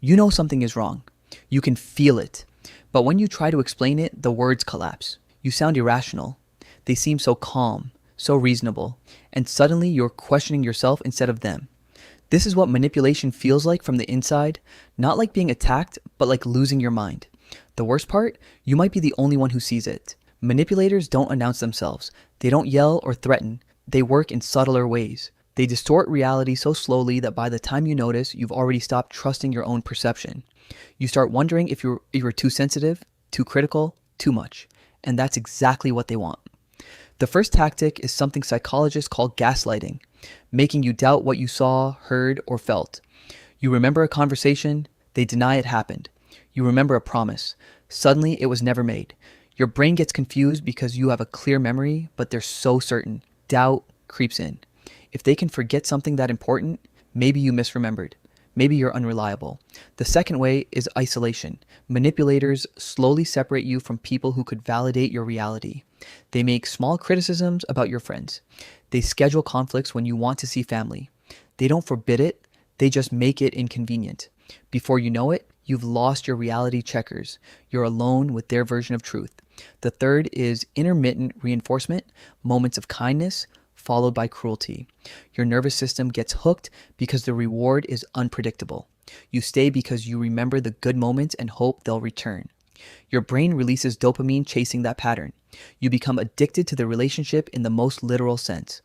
You know something is wrong. You can feel it. But when you try to explain it, the words collapse. You sound irrational. They seem so calm, so reasonable, and suddenly you're questioning yourself instead of them. This is what manipulation feels like from the inside, not like being attacked, but like losing your mind. The worst part, you might be the only one who sees it. Manipulators don't announce themselves. They don't yell or threaten. They work in subtler ways. They distort reality so slowly that by the time you notice, you've already stopped trusting your own perception. You start wondering if you're too sensitive, too critical, too much. And that's exactly what they want. The first tactic is something psychologists call gaslighting, making you doubt what you saw, heard, or felt. You remember a conversation, they deny it happened. You remember a promise, suddenly it was never made. Your brain gets confused because you have a clear memory, but they're so certain. Doubt creeps in. If they can forget something that important, maybe you misremembered. Maybe you're unreliable. The second way is isolation. Manipulators slowly separate you from people who could validate your reality. They make small criticisms about your friends. They schedule conflicts when you want to see family. They don't forbid it, they just make it inconvenient. Before you know it, you've lost your reality checkers. You're alone with their version of truth. The third is intermittent reinforcement, moments of kindness, followed by cruelty. Your nervous system gets hooked because the reward is unpredictable. You stay because you remember the good moments and hope they'll return. Your brain releases dopamine chasing that pattern. You become addicted to the relationship in the most literal sense.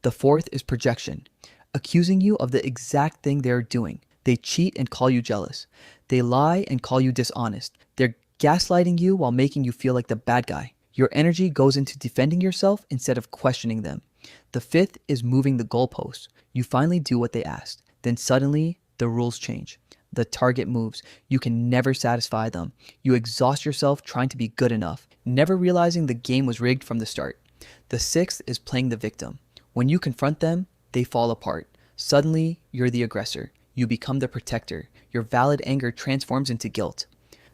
The fourth is projection, accusing you of the exact thing they're doing. They cheat and call you jealous. They lie and call you dishonest. They're gaslighting you while making you feel like the bad guy. Your energy goes into defending yourself instead of questioning them. The fifth is moving the goalposts. You finally do what they asked. Then suddenly, the rules change. The target moves. You can never satisfy them. You exhaust yourself trying to be good enough, never realizing the game was rigged from the start. The sixth is playing the victim. When you confront them, they fall apart. Suddenly, you're the aggressor. You become the protector. Your valid anger transforms into guilt.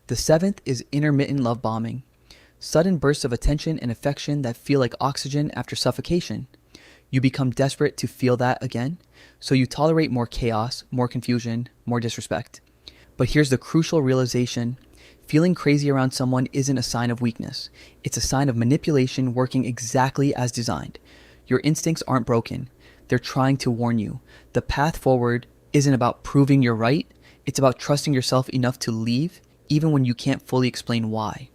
The seventh is intermittent love bombing. Sudden bursts of attention and affection that feel like oxygen after suffocation. You become desperate to feel that again, so you tolerate more chaos, more confusion, more disrespect. But here's the crucial realization. Feeling crazy around someone isn't a sign of weakness. It's a sign of manipulation working exactly as designed. Your instincts aren't broken. They're trying to warn you. The path forward isn't about proving you're right. It's about trusting yourself enough to leave, even when you can't fully explain why.